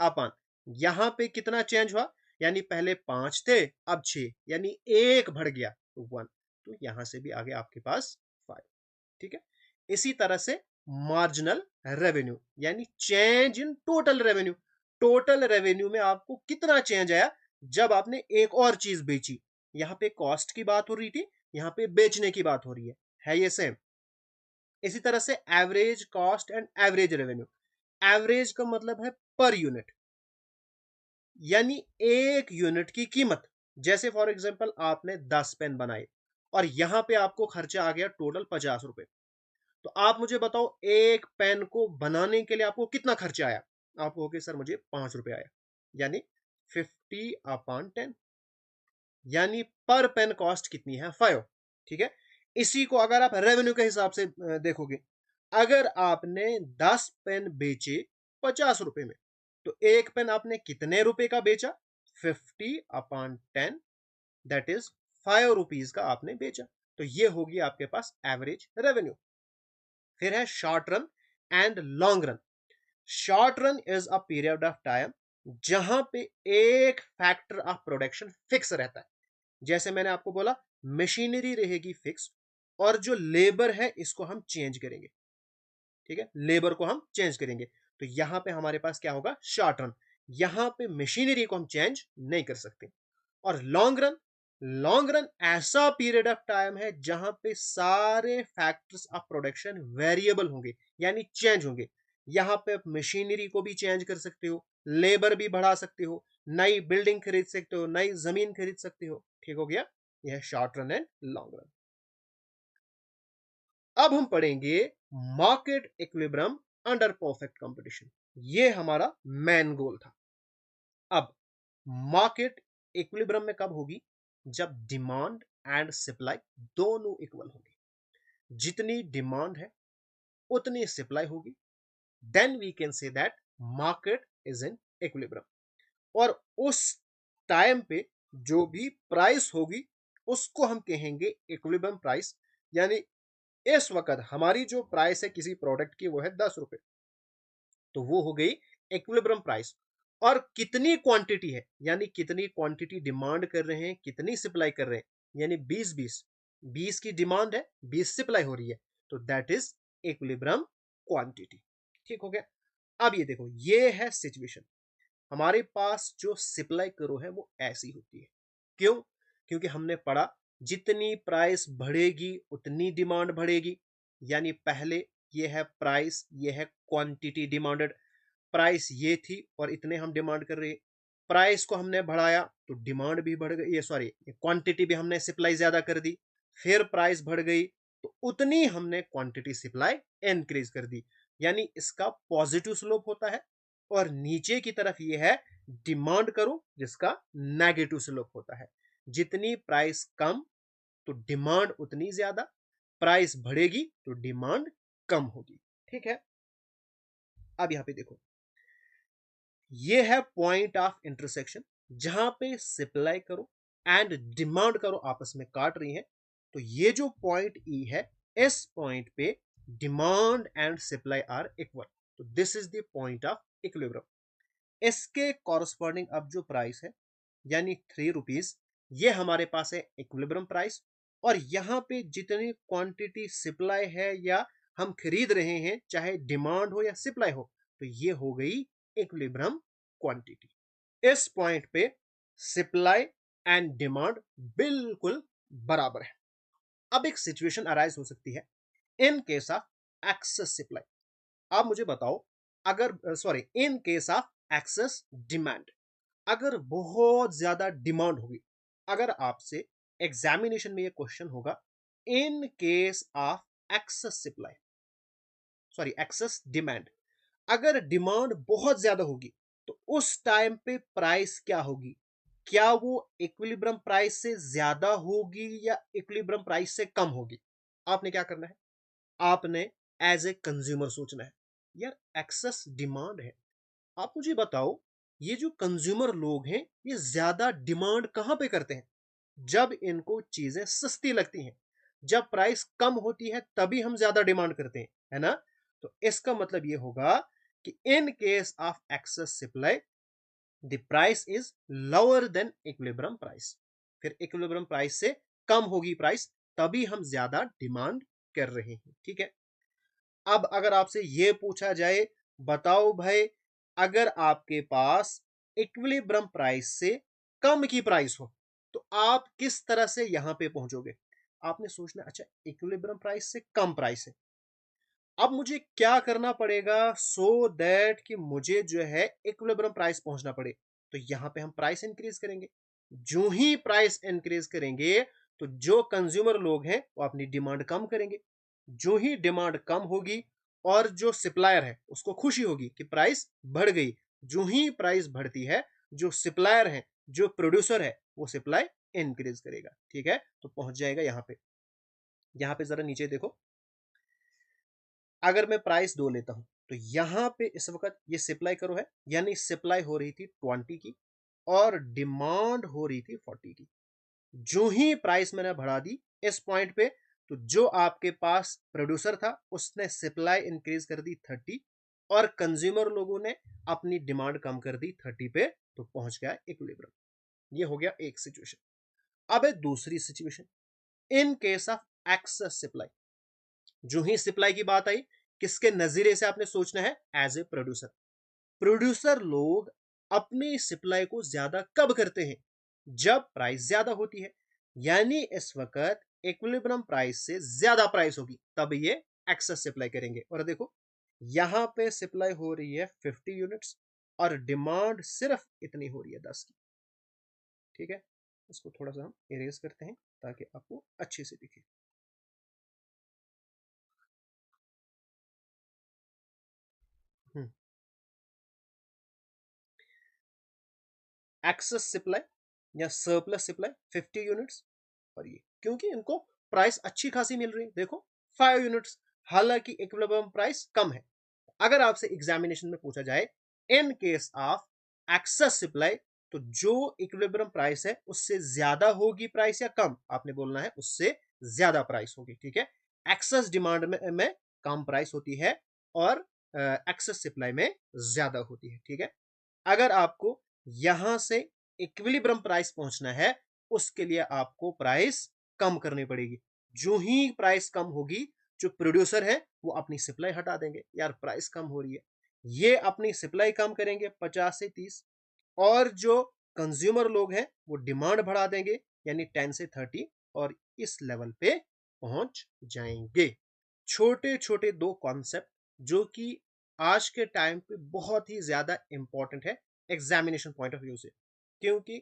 अपॉन यहां पे कितना चेंज हुआ? यानी पहले 5 थे, अब 6, यानी एक बढ़ गया तो 1। तो यहां से भी आगे आपके पास 5। ठीक है, इसी तरह से मार्जिनल रेवेन्यू यानी change in total revenue. Total revenue में आपको कितना चेंज आया, जब आपने एक और चीज बेची। यहां पे कॉस्ट की बात हो रही थी, यहां पे बेचने की बात हो रही है ये सेम। इसी तरह से average cost and average revenue. Average का मतलब है पर यूनिट, यानी एक यूनिट की कीमत। जैसे फॉर एग्जांपल आपने 10 पेन बनाए और यहां पे आपको खर्चा आ गया टोटल 50 रुपए। तो आप मुझे बताओ एक पेन को बनाने के लिए आपको कितना खर्चा आया। आप कहोगे सर मुझे 5 रुपए आया, यानी 50/10, यानी पर पेन कॉस्ट कितनी है 5। ठीक है। इसी को अगर आप रेवेन्यू के हिसाब से देखोगे, अगर आपने 10 पेन बेचे 50 रुपए में, तो एक पेन आपने कितने रुपए का बेचा, 50/10, दैट इज 5 रुपीज का आपने बेचा। तो ये होगी आपके पास एवरेज रेवेन्यू। फिर है short run and long run. Short run is a period of time जहां पे एक फैक्टर ऑफ प्रोडक्शन फिक्स रहता है। जैसे मैंने आपको बोला, मशीनरी रहेगी फिक्स, और जो लेबर है इसको हम चेंज करेंगे। ठीक है, लेबर को हम चेंज करेंगे। तो यहां पे हमारे पास क्या होगा, शॉर्ट रन। यहां पे मशीनरी को हम चेंज नहीं कर सकते। और लॉन्ग रन, लॉन्ग रन ऐसा पीरियड ऑफ टाइम है जहां पे सारे फैक्टर्स ऑफ प्रोडक्शन वेरिएबल होंगे, यानी चेंज होंगे। यहां पे आप मशीनरी को भी चेंज कर सकते हो, लेबर भी बढ़ा सकते हो, नई बिल्डिंग खरीद सकते हो, नई जमीन खरीद सकते हो। ठीक हो गया, यह short run and long run. अब हम पढ़ेंगे market equilibrium under perfect competition. ये हमारा मेन गोल था। अब मार्केट इक्विलिब्रियम में कब होगी, जब डिमांड एंड सप्लाई दोनों इक्वल होंगे। जितनी डिमांड है उतनी सप्लाई होगी, then we can say that market is in equilibrium. और उस टाइम पे जो भी प्राइस होगी उसको हम कहेंगे इक्विलिब्रियम प्राइस। यानी इस वक्त हमारी जो प्राइस है किसी प्रोडक्ट की वो है 10 रुपए, तो वो हो गई इक्विलिब्रियम प्राइस। और कितनी क्वांटिटी है, यानी कितनी क्वांटिटी डिमांड कर रहे हैं, कितनी सप्लाई कर रहे हैं, यानी 20 20 की डिमांड है, 20 सप्लाई हो रही है, तो दैट इज इक्विलिब्रियम क्वांटिटी। ठीक हो गया। अब ये देखो, ये है सिचुएशन। हमारे पास जो सप्लाई करो है वो ऐसी होती है। क्यों? क्योंकि हमने पढ़ा जितनी प्राइस बढ़ेगी उतनी डिमांड बढ़ेगी। यानी पहले ये है प्राइस, ये है क्वांटिटी डिमांडेड। प्राइस ये थी और इतने हम डिमांड कर रहे हैं। प्राइस को हमने बढ़ाया तो डिमांड भी बढ़ गई, ये सॉरी क्वांटिटी भी हमने सप्लाई ज्यादा कर दी। फिर प्राइस बढ़ गई तो उतनी हमने क्वांटिटी सप्लाई इंक्रीज कर दी। यानी इसका पॉजिटिव स्लोप होता है। और नीचे की तरफ ये है डिमांड करो, जिसका नेगेटिव स्लोप होता है। जितनी प्राइस कम तो डिमांड उतनी ज्यादा, प्राइस बढ़ेगी तो डिमांड कम होगी। ठीक है। अब यहां पे देखो, ये है पॉइंट ऑफ इंटरसेक्शन जहां पे सप्लाई करो एंड डिमांड करो आपस में काट रही है। तो ये जो पॉइंट ई है, इस पॉइंट पे demand and supply are equal. तो this is the point of equilibrium. इसके कॉरस्पॉन्डिंग अब जो प्राइस है, यानी 3 रुपीज, ये हमारे पास है इक्विलिब्रियम प्राइस। और यहां पे जितनी क्वांटिटी सप्लाई है या हम खरीद रहे हैं, चाहे डिमांड हो या सप्लाई हो, तो ये हो गई इक्विलिब्रियम क्वांटिटी। इस पॉइंट पे सप्लाई एंड डिमांड बिल्कुल बराबर है। अब एक सिचुएशन अराइज हो सकती है in case of excess supply. आप मुझे बताओ, अगर sorry, in case of excess demand, अगर बहुत ज्यादा डिमांड होगी। अगर आपसे एग्जामिनेशन में ये क्वेश्चन होगा, इन case of excess supply, sorry excess demand, अगर डिमांड बहुत ज्यादा होगी तो उस टाइम पे प्राइस क्या होगी। क्या वो इक्विलिब्रियम प्राइस से ज्यादा होगी या इक्विलिब्रियम प्राइस से कम होगी। आपने क्या करना है, आपने एज ए कंज्यूमर सोचना है। यार एक्सेस डिमांड है, आप मुझे बताओ, ये जो कंज्यूमर लोग हैं ये ज्यादा डिमांड कहां पे करते हैं, जब इनको चीजें सस्ती लगती हैं। जब प्राइस कम होती है तभी हम ज्यादा डिमांड करते हैं, है ना। तो इसका मतलब ये होगा कि इन case of excess supply the price is lower than equilibrium price. फिर इक्विलिब्रियम प्राइस से कम होगी प्राइस, तभी हम ज्यादा डिमांड कर रहे हैं। ठीक है। अब अगर आपसे ये पूछा जाए, बताओ भाई, अगर आपके पास इक्विलिब्रियम प्राइस से कम की प्राइस हो, तो आप किस तरह से यहां पे पहुंचोगे? आपने सोचना, अच्छा इक्विलिब्रियम प्राइस से कम प्राइस है, अब मुझे क्या करना पड़ेगा सो दैट कि मुझे जो है इक्विलिब्रियम प्राइस पहुंचना पड़े? तो यहां पे हम प्राइस इंक्रीज करेंगे। जो ही प्राइस इंक्रीज करेंगे तो जो कंज्यूमर लोग हैं वो अपनी डिमांड कम करेंगे। जो ही डिमांड कम होगी और जो सप्लायर है उसको खुशी होगी कि प्राइस बढ़ गई। जो ही प्राइस बढ़ती है, जो सप्लायर है, जो प्रोड्यूसर है, वो सप्लाई इंक्रीज करेगा। ठीक है, तो पहुंच जाएगा यहां पे। यहां पे जरा नीचे देखो, अगर मैं प्राइस 2 लेता हूं तो यहां पे इस वक्त ये सप्लाई करो है, यानी सप्लाई हो रही थी 20 की और डिमांड हो रही थी 40 की। जो ही प्राइस मैंने बढ़ा दी इस पॉइंट पे, तो जो आपके पास प्रोड्यूसर था उसने सप्लाई इंक्रीज कर दी 30 और कंज्यूमर लोगों ने अपनी डिमांड कम कर दी 30 पे, तो पहुंच गया इक्विलिब्रियम। ये हो गया एक सिचुएशन। अब है दूसरी situation, in case of excess supply. जो ही सप्लाई की बात आई, किसके नजरिए से आपने सोचना है? As a producer. प्रोड्यूसर लोग अपनी सप्लाई को ज्यादा कब करते हैं? जब प्राइस ज्यादा होती है, यानी इस वक्त इक्विलिब्रियम प्राइस से ज्यादा प्राइस होगी तब ये एक्सेस सप्लाई करेंगे। और देखो यहां पे सप्लाई हो रही है 50 यूनिट्स और डिमांड सिर्फ इतनी हो रही है 10 की। ठीक है, इसको थोड़ा सा हम इरेज करते हैं ताकि आपको अच्छे से दिखे। हम्म, एक्सेस सप्लाई या सरप्लस सप्लाई 50 यूनिट्स, और ये क्योंकि इनको प्राइस अच्छी खासी मिल रही है, देखो 5 यूनिट्स, हालांकि इक्विलिब्रियम प्राइस कम है। अगर आपसे एग्जामिनेशन में पूछा जाए इन केस ऑफ एक्सेस सप्लाई, तो जो इक्विलिब्रियम प्राइस है उससे ज्यादा होगी प्राइस या कम? आपने बोलना है उससे ज्यादा प्राइस होगी। ठीक है, एक्सेस डिमांड में कम प्राइस होती है और एक्सेस सप्लाई में ज्यादा होती है। ठीक है, अगर आपको यहां से इक्विलिब्रियम प्राइस पहुंचना है, उसके लिए आपको प्राइस कम करनी पड़ेगी। जो ही प्राइस कम होगी, जो प्रोड्यूसर है वो अपनी सप्लाई हटा देंगे, यार प्राइस कम हो रही है, ये अपनी सप्लाई कम करेंगे 50 से 30, और जो कंज्यूमर लोग हैं वो डिमांड बढ़ा देंगे, यानी 10 से 30, और इस लेवल पे पहुंच जाएंगे। छोटे छोटे दो कॉन्सेप्ट जो कि आज के टाइम पे बहुत ही ज्यादा इंपॉर्टेंट है एग्जामिनेशन पॉइंट ऑफ व्यू से, क्योंकि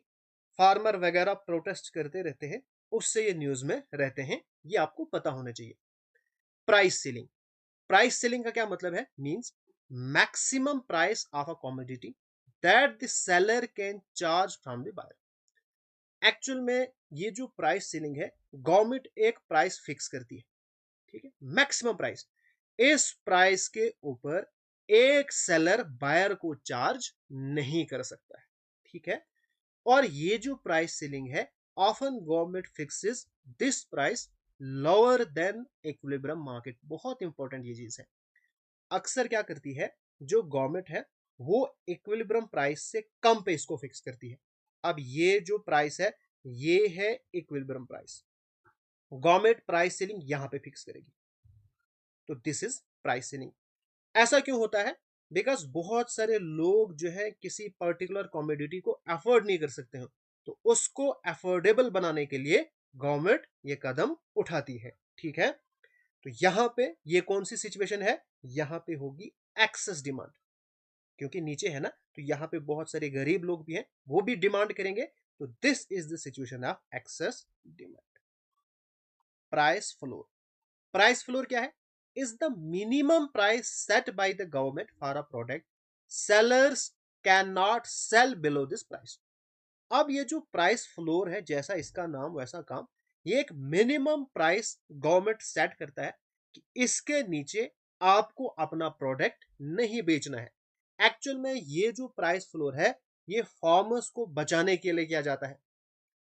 फार्मर वगैरह प्रोटेस्ट करते रहते हैं, उससे ये न्यूज में रहते हैं, ये आपको पता होना चाहिए। प्राइस सीलिंग, प्राइस सीलिंग का क्या मतलब है? Means maximum price of a commodity that the seller can charge from the buyer. Actual में ये जो प्राइस सीलिंग है, गवर्नमेंट एक प्राइस फिक्स करती है, ठीक है, मैक्सिमम प्राइस। इस प्राइस के ऊपर एक सेलर बायर को चार्ज नहीं कर सकता है। ठीक है, और ये जो प्राइस सीलिंग है, often government fixes this price lower than equilibrium market. बहुत इंपॉर्टेंट ये चीज है। अक्सर क्या करती है जो गवर्नमेंट है, वो इक्विलिब्रियम प्राइस से कम पे इसको फिक्स करती है। अब ये जो प्राइस है, ये है equilibrium price, government price ceiling यहां पे फिक्स करेगी, तो दिस इज प्राइस सीलिंग। ऐसा क्यों होता है? बिकॉज बहुत सारे लोग जो है किसी पर्टिकुलर कॉमोडिटी को अफोर्ड नहीं कर सकते हैं, तो उसको अफोर्डेबल बनाने के लिए गवर्नमेंट ये कदम उठाती है। ठीक है, तो यहां पे ये कौन सी सिचुएशन है? यहां पे होगी एक्सेस डिमांड, क्योंकि नीचे है ना, तो यहां पे बहुत सारे गरीब लोग भी हैं, वो भी डिमांड करेंगे, तो this is the situation of excess demand. Price floor, price floor क्या है? Is the minimum price set by the government for a product sellers can not cell below this price. अब ये जो प्राइस फ्लोर है, जैसा इसका नाम वैसा काम, ये एक मिनिमम प्राइस गवर्नमेंट सेट करता है कि इसके नीचे आपको अपना प्रोडक्ट नहीं बेचना है। एक्चुअल में ये जो प्राइस फ्लोर है, ये फार्मर्स को बचाने के लिए किया जाता है।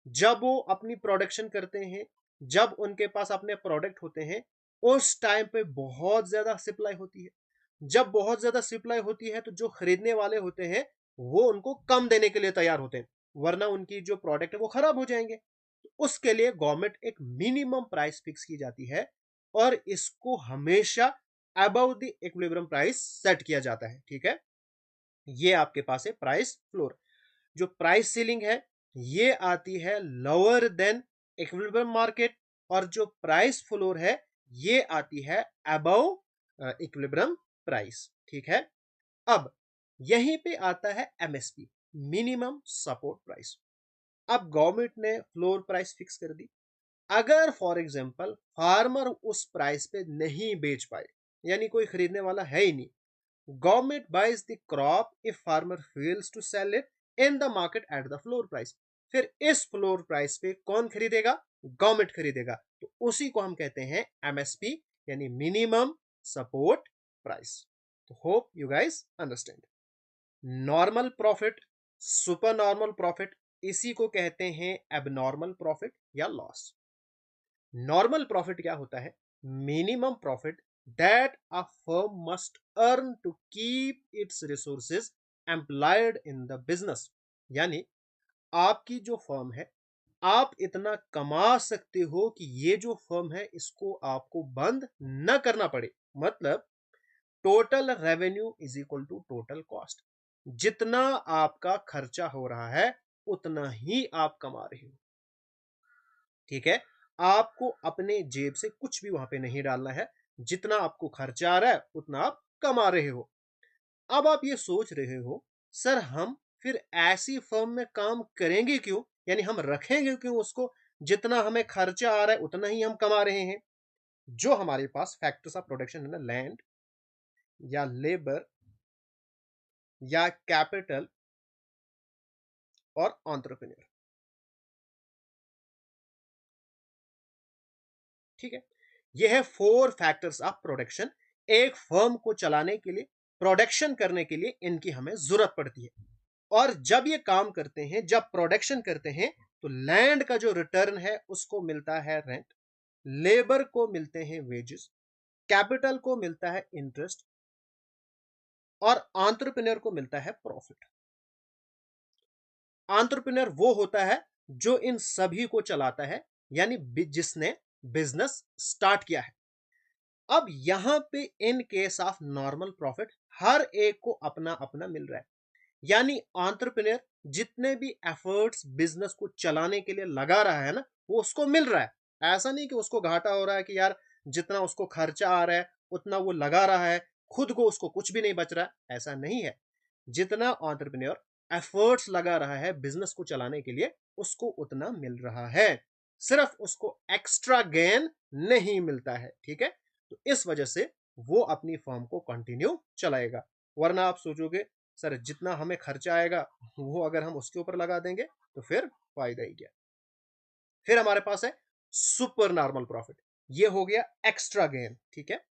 जब वो अपनी प्रोडक्शन करते हैं, जब उनके पास अपने प्रोडक्ट होते हैं, उस टाइम पे बहुत ज्यादा सप्लाई होती है। जब बहुत ज्यादा सप्लाई होती है तो जो खरीदने वाले होते हैं वो उनको कम देने के लिए तैयार होते हैं, वरना उनकी जो प्रोडक्ट है वो खराब हो जाएंगे। तो उसके लिए गवर्नमेंट एक मिनिमम प्राइस फिक्स की जाती है और इसको हमेशा above the equilibrium price set किया जाता है। ठीक है, ये आपके पास है प्राइस फ्लोर। जो प्राइस सीलिंग है, ये आती है लोअर देन इक्विलिब्रियम मार्केट, और जो प्राइस फ्लोर है ये आती है अबव इक्विलिब्रियम प्राइस। ठीक है, अब यहीं पे आता है एमएसपी, मिनिमम सपोर्ट प्राइस। अब गवर्नमेंट ने फ्लोर प्राइस फिक्स कर दी। अगर फॉर एग्जांपल फार्मर उस प्राइस पे नहीं बेच पाए, यानी कोई खरीदने वाला है ही नहीं, government buys the crop if farmer fails to sell it in the market at the floor price. फिर इस फ्लोर प्राइस पे कौन खरीदेगा? गवर्नमेंट खरीदेगा। तो उसी को हम कहते हैं एमएसपी, यानी मिनिमम सपोर्ट प्राइस। तो hope you guys understand. Normal profit, super normal profit, इसी को कहते हैं एबनॉर्मल प्रॉफिट या लॉस। नॉर्मल प्रॉफिट क्या होता है? Minimum profit that a firm must earn to keep its resources employed in the business. यानी आपकी जो फर्म है, आप इतना कमा सकते हो कि ये जो फर्म है इसको आपको बंद न करना पड़े। मतलब total revenue is equal to total cost. जितना आपका खर्चा हो रहा है उतना ही आप कमा रहे हो। ठीक है, आपको अपने जेब से कुछ भी वहां पे नहीं डालना है। जितना आपको खर्चा आ रहा है उतना आप कमा रहे हो। अब आप ये सोच रहे हो, सर हम फिर ऐसी फर्म में काम करेंगे क्यों, यानी हम रखेंगे क्यों उसको? जितना हमें खर्चा आ रहा है उतना ही हम कमा रहे हैं। जो हमारे पास फैक्टर्स ऑफ प्रोडक्शन है ना, लैंड या लेबर या कैपिटल और एंटरप्रेन्योर। ठीक है, यह है फोर फैक्टर्स ऑफ प्रोडक्शन। एक फर्म को चलाने के लिए, प्रोडक्शन करने के लिए इनकी हमें जरूरत पड़ती है। और जब ये काम करते हैं, जब प्रोडक्शन करते हैं, तो लैंड का जो रिटर्न है उसको मिलता है रेंट, लेबर को मिलते हैं वेजेस, कैपिटल को मिलता है इंटरेस्ट, और एंटरप्रेन्योर को मिलता है प्रॉफिट। एंटरप्रेन्योर वो होता है जो इन सभी को चलाता है, यानी जिसने बिजनेस स्टार्ट किया है। अब यहां पे in case of normal profit हर एक को अपना अपना मिल रहा है। यानी एंटरप्रेन्योर जितने भी एफर्ट्स बिजनेस को चलाने के लिए लगा रहा है ना, वो उसको मिल रहा है। ऐसा नहीं कि उसको घाटा हो रहा है कि यार जितना उसको खर्चा आ रहा है उतना वो लगा रहा है, खुद को उसको कुछ भी नहीं बच रहा है। ऐसा नहीं है। जितना एंटरप्रेन्योर एफर्ट्स लगा रहा है बिजनेस को चलाने के लिए, उसको उतना मिल रहा है। सिर्फ उसको एक्स्ट्रा गेन नहीं मिलता है। ठीक है, तो इस वजह से वो अपनी फर्म को कंटिन्यू चलाएगा। वरना आप सोचोगे सर जितना हमें खर्चा आएगा वो अगर हम उसके ऊपर लगा देंगे तो फिर फायदा ही क्या। फिर हमारे पास है सुपर नॉर्मल प्रॉफिट। ये हो गया एक्स्ट्रा गेन। ठीक है,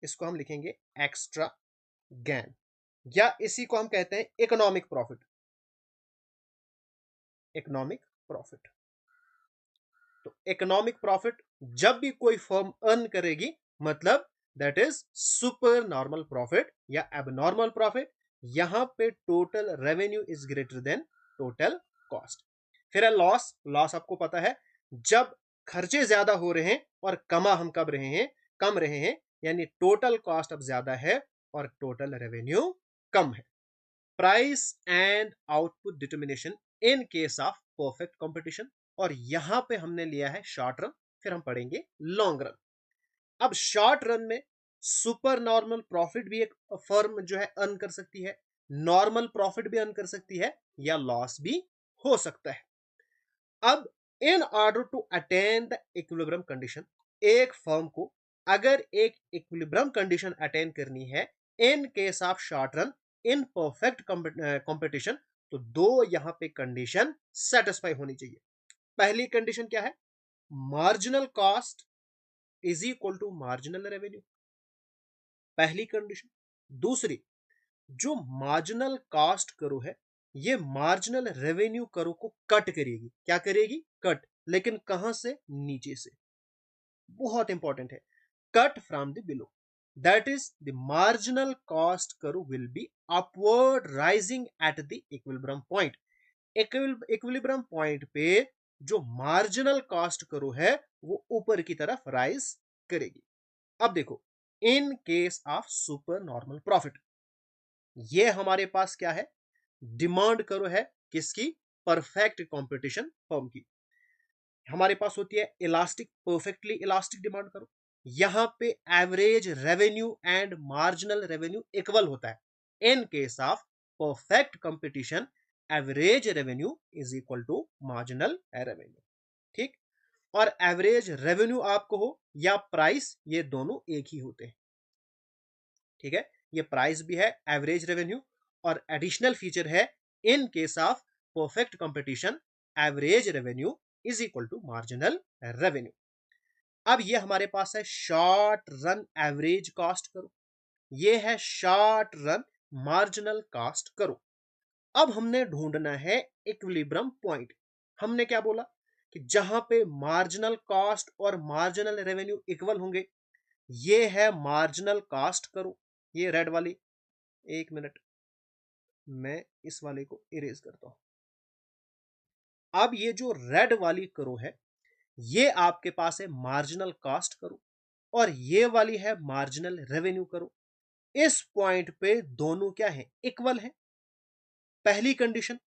इसको हम लिखेंगे एक्स्ट्रा गेन, या इसी को हम कहते हैं इकोनॉमिक प्रॉफिट। इकोनॉमिक प्रॉफिट, तो इकोनॉमिक प्रॉफिट जब भी कोई फर्म अर्न करेगी, मतलब that is super normal profit या एबनॉर्मल प्रॉफिट। यहां पे total revenue is greater than total cost. फिर है लॉस। लॉस आपको पता है, जब खर्चे ज्यादा हो रहे हैं और कमा हम कब रहे हैं, कम रहे हैं, यानी टोटल कॉस्ट अब ज्यादा है और टोटल रेवेन्यू कम है। Price and output determination in case of perfect competition. और यहां पे हमने लिया है शॉर्ट रन, फिर हम पढ़ेंगे लॉन्ग रन। अब शॉर्ट रन में सुपर नॉर्मल प्रॉफिट भी एक फर्म जो है अर्न कर सकती है, नॉर्मल प्रॉफिट भी अर्न कर सकती है, या लॉस भी हो सकता है। अब in order to attain the equilibrium condition, एक फर्म को अगर एक इक्विलिब्रियम कंडीशन अटेन करनी है in case of short run in perfect competition, तो दो यहां पे कंडीशन सेटिस्फाई होनी चाहिए। पहली कंडीशन क्या है? Marginal cost is equal to marginal revenue, पहली कंडीशन। दूसरी, जो मार्जिनल कॉस्ट करो है ये मार्जिनल रेवेन्यू करो को कट करेगी। क्या करेगी? कट। लेकिन कहां से? नीचे से। बहुत इंपॉर्टेंट है, cut from the below. That is the marginal cost curve will be upward rising at the equilibrium point. Equilibrium point पे जो मार्जिनल कॉस्ट करो है वो ऊपर की तरफ राइज करेगी। अब देखो, इन case of super normal profit, ये हमारे पास क्या है? डिमांड करो है किसकी? परफेक्ट कंपटीशन फर्म की। हमारे पास होती है इलास्टिक, परफेक्टली इलास्टिक डिमांड करो। यहां पे average revenue and marginal revenue equal होता है। In case of perfect competition, average revenue is equal to marginal revenue. ठीक। और एवरेज रेवेन्यू आपको हो या प्राइस, ये दोनों एक ही होते हैं। ठीक है, ये प्राइस भी है एवरेज रेवेन्यू, और एडिशनल फीचर है in case of perfect competition, average revenue is equal to marginal revenue. अब ये हमारे पास है शॉर्ट रन एवरेज कॉस्ट करो, ये है शॉर्ट रन मार्जिनल कॉस्ट करो। अब हमने ढूंढना है इक्विलिब्रियम पॉइंट। हमने क्या बोला कि जहां पे मार्जिनल कॉस्ट और मार्जिनल रेवेन्यू इक्वल होंगे, ये है मार्जिनल कॉस्ट करो, ये रेड वाली। एक मिनट, मैं इस वाले को इरेज करता हूं। अब ये जो रेड वाली करो है, ये आपके पास है मार्जिनल कॉस्ट करो, और ये वाली है मार्जिनल रेवेन्यू करो। इस पॉइंट पे दोनों क्या है, इक्वल है, पहली कंडीशन।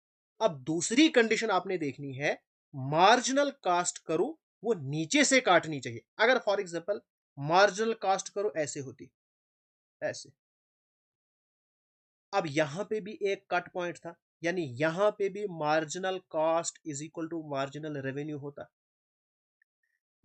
अब दूसरी कंडीशन आपने देखनी है, मार्जिनल कॉस्ट करो वो नीचे से काटनी चाहिए। अगर फॉर एग्जांपल मार्जिनल कॉस्ट करो ऐसे होती, ऐसे, अब यहां पे भी एक कट पॉइंट था, यानी यहां पे भी marginal cost is equal to marginal revenue होता।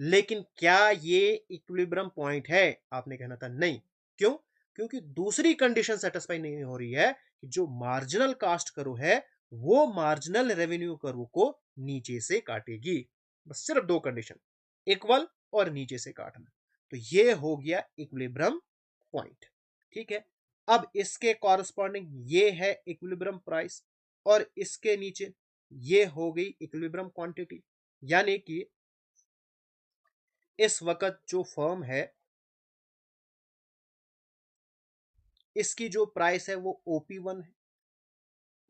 लेकिन क्या ये इक्विलिब्रियम पॉइंट है, आपने कहना था नहीं। क्यों? क्योंकि दूसरी कंडीशन सेटिस्फाई नहीं हो रही है कि जो मार्जिनल कॉस्ट करो है वो मार्जिनल रेवेन्यू करो को नीचे से काटेगी। बस सिर्फ दो कंडीशन, इक्वल और नीचे से काटना। तो ये हो गया इक्विलिब्रियम पॉइंट। ठीक है, अब इसके कॉरस्पॉन्डिंग ये है इक्विलिब्रियम प्राइस, और इसके नीचे ये हो गई इक्विलिब्रियम क्वांटिटी। यानी कि इस वक्त जो फर्म है, इसकी जो प्राइस है वो OP1 है।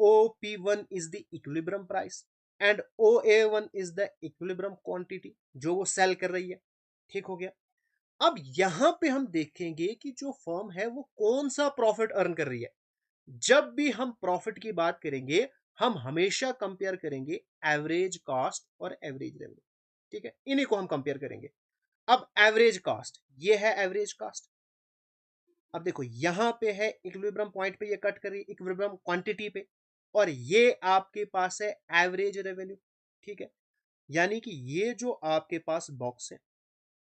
OP1 is the equilibrium price and OA1 is the equilibrium quantity जो वो सेल कर रही है। ठीक हो गया। अब यहां पे हम देखेंगे कि जो फर्म है वो कौन सा प्रॉफिट अर्न कर रही है। जब भी हम प्रॉफिट की बात करेंगे, हम हमेशा कंपेयर करेंगे एवरेज कॉस्ट और एवरेज रेवेन्यू। ठीक है, इन्हीं को हम कंपेयर करेंगे। अब एवरेज कॉस्ट, ये है एवरेज कॉस्ट। अब देखो यहां पे है इक्विलिब्रियम पॉइंट पे ये कट करिए इक्विलिब्रियम क्वांटिटी पे, और ये आपके पास है एवरेज रेवेन्यू। ठीक है, यानी कि ये जो आपके पास बॉक्स है,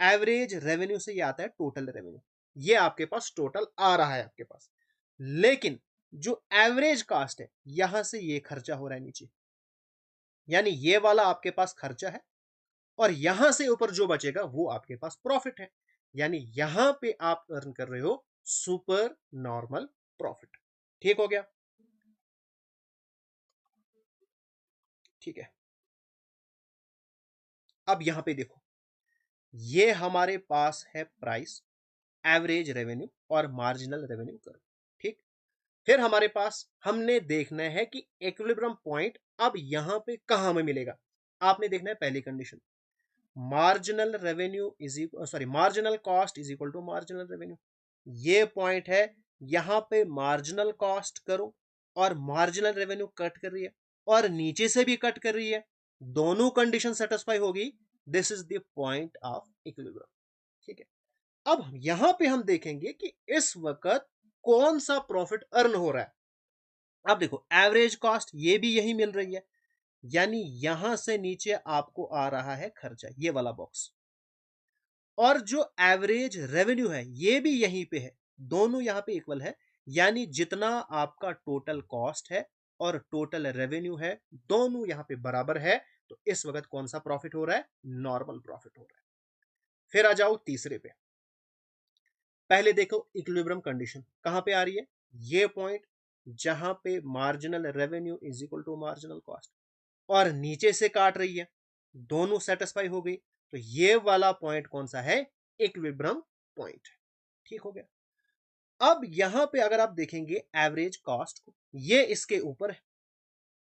एवरेज रेवेन्यू से ये आता है टोटल रेवेन्यू। ये आपके पास टोटल आ रहा है आपके पास, लेकिन जो एवरेज कास्ट है यहां से ये खर्चा हो रहा है नीचे, यानी ये वाला आपके पास खर्चा है, और यहां से ऊपर जो बचेगा वो आपके पास प्रॉफिट है। यानी यहां पे आप अर्न कर रहे हो सुपर नॉर्मल प्रॉफिट। ठीक हो गया। ठीक है, अब यहां पे देखो, ये हमारे पास है प्राइस, एवरेज रेवेन्यू और मार्जिनल रेवेन्यू करो। ठीक, फिर हमारे पास हमने देखना है कि इक्विलिब्रियम पॉइंट अब यहां पे कहां में मिलेगा। आपने देखना है पहली condition, marginal revenue is sorry marginal cost is equal to marginal revenue. ये पॉइंट है, यहां पे मार्जिनल कॉस्ट करो और मार्जिनल रेवेन्यू कट कर रही है, और नीचे से भी कट कर रही है, दोनों कंडीशन सेटिस्फाई होगी, this is the point of equilibrium. ठीक है, अब यहां पे हम देखेंगे कि इस वक्त कौन सा प्रॉफिट अर्न हो रहा है। अब देखो एवरेज कॉस्ट ये भी यही मिल रही है, यानी यहां से नीचे आपको आ रहा है खर्चा, ये वाला बॉक्स, और जो एवरेज रेवेन्यू है ये भी यहीं पे है, दोनों यहां पे इक्वल है। यानी जितना आपका टोटल कॉस्ट है और टोटल रेवेन्यू है, दोनों यहां पे बराबर है। तो इस वक्त कौन सा प्रॉफिट हो रहा है, नॉर्मल प्रॉफिट हो रहा है। फिर आ जाओ तीसरे पे। पहले देखो इक्विलिब्रियम कंडीशन कहां पे आ रही है, ये पॉइंट जहां पे marginal revenue is equal to marginal cost, और नीचे से काट रही है, दोनों सेटिस्फाई हो गई। तो ये वाला पॉइंट कौन सा है, इक्विलिब्रियम पॉइंट। ठीक हो गया। अब यहां पे अगर आप देखेंगे एवरेज कॉस्ट को, ये इसके ऊपर है,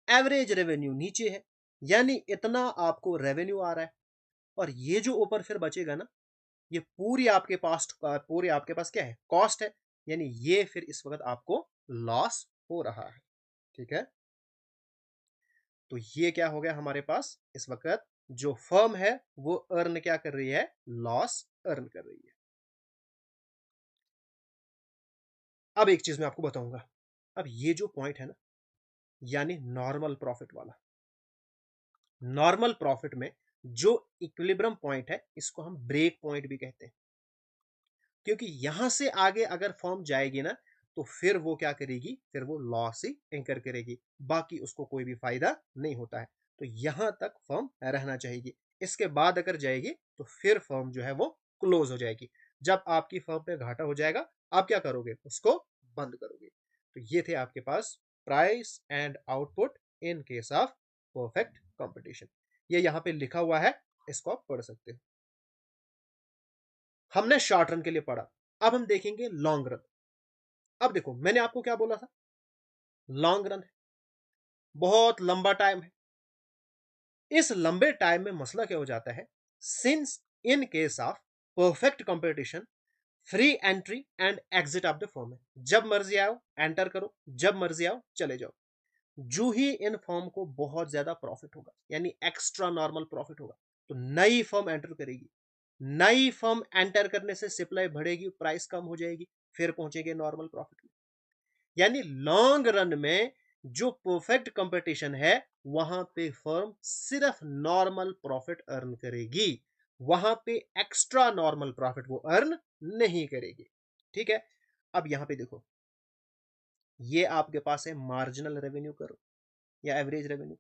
एवरेज रेवेन्यू नीचे है, यानी इतना आपको रेवेन्यू आ रहा है, और ये जो ऊपर फिर बचेगा ना, ये पूरी आपके पास क्या है, कॉस्ट है। यानी ये फिर इस वक्त आपको लॉस हो रहा है। ठीक है, तो ये क्या हो गया हमारे पास इस वक्त, जो फर्म है वो अर्न क्या कर रही है, लॉस अर्न कर रही है। अब एक चीज मैं आपको बताऊंगा, अब ये जो पॉइंट है ना, यानी नॉर्मल प्रॉफिट वाला, नॉर्मल प्रॉफिट में जो इक्विलिब्रियम पॉइंट है इसको हम ब्रेक पॉइंट भी कहते हैं, क्योंकि यहां से आगे अगर फर्म जाएगी ना तो फिर वो क्या करेगी, फिर वो लॉस ही इंकर करेगी, बाकी उसको कोई भी फायदा नहीं होता है। तो यहां तक फर्म रहना चाहिए, इसके बाद अगर जाएगी तो फिर फर्म जो है वो क्लोज हो जाएगी। जब आपकी फर्म पे घाटा हो जाएगा, आप क्या करोगे, उसको बंद करोगे। तो ये थे आपके पास price and output in case of perfect competition. ये यहां पे लिखा हुआ है, इसको आप पढ़ सकते हो। हमने शॉर्ट रन के लिए पढ़ा, अब हम देखेंगे लॉन्ग रन। अब देखो मैंने आपको क्या बोला था, लॉन्ग रन है, बहुत लंबा टाइम है। इस लंबे टाइम में मसला क्या हो जाता है, since in case of perfect competition free entry and exit of the form है, जब मर्जी आओ एंटर करो, जब मर्जी आओ चले जाओ। जो ही इन फॉर्म को बहुत ज्यादा प्रॉफिट होगा, यानी एक्स्ट्रा नॉर्मल प्रॉफिट होगा, तो नई फॉर्म एंटर करेगी। नई फर्म एंटर करने से सप्लाई बढ़ेगी, प्राइस कम हो जाएगी, फिर पहुंचेंगे नॉर्मल प्रॉफिट में। यानी लॉन्ग रन में जो परफेक्ट कंपटीशन है वहां पे फर्म सिर्फ नॉर्मल प्रॉफिट अर्न करेगी, वहां पे एक्स्ट्रा नॉर्मल प्रॉफिट वो अर्न नहीं करेगी। ठीक है। अब यहां पे देखो, ये आपके पास है मार्जिनल रेवेन्यू करो या एवरेज रेवेन्यू।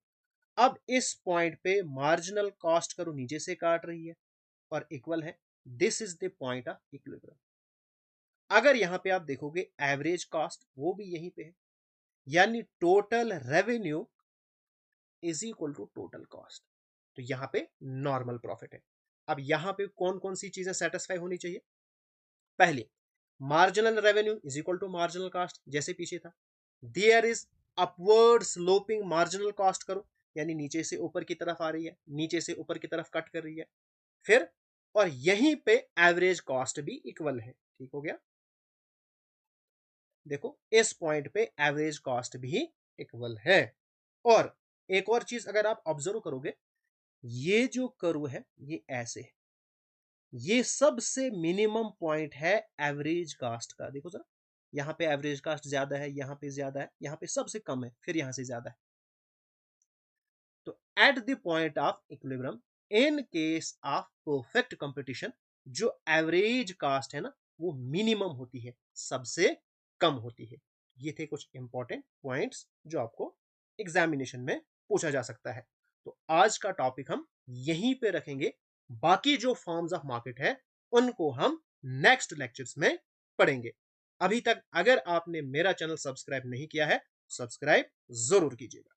अब इस पॉइंट पे मार्जिनल कॉस्ट करो नीचे से काट रही है और इक्वल है, this is the point of equilibrium. अगर यहां पे आप देखोगे एवरेज कॉस्ट वो भी यहीं पे है, यानी total revenue is equal to total cost. तो यहां पे नॉर्मल प्रॉफिट है। अब यहां पे कौन कौन सी चीजें सेटिस्फाई होनी चाहिए, पहले marginal revenue is equal to marginal cost, जैसे पीछे था। There is upward sloping marginal cost करो, यानी नीचे से ऊपर की तरफ आ रही है, नीचे से ऊपर की तरफ कट कर रही है। फिर और यहीं पे एवरेज कॉस्ट भी इक्वल है। ठीक हो गया। देखो इस पॉइंट पे एवरेज कॉस्ट भी इक्वल है। और एक और चीज अगर आप ऑब्जर्व करोगे, ये जो कर्व है ये ऐसे है, ये सबसे मिनिमम पॉइंट है एवरेज कास्ट का। देखो सर, यहां पे एवरेज कास्ट ज्यादा है, यहां पे ज्यादा है, यहां पे सबसे कम है, फिर यहां से ज्यादा है। तो at the point of equilibrium in case of perfect competition, जो एवरेज कास्ट है ना वो मिनिमम होती है, सबसे कम होती है। ये थे कुछ इंपॉर्टेंट पॉइंट्स जो आपको एग्जामिनेशन में पूछा जा सकता है। तो आज का टॉपिक हम यहीं पे रखेंगे, बाकी जो फॉर्म्स ऑफ मार्केट है उनको हम नेक्स्ट लेक्चर्स में पढ़ेंगे। अभी तक अगर आपने मेरा चैनल सब्सक्राइब नहीं किया है, सब्सक्राइब जरूर कीजिएगा।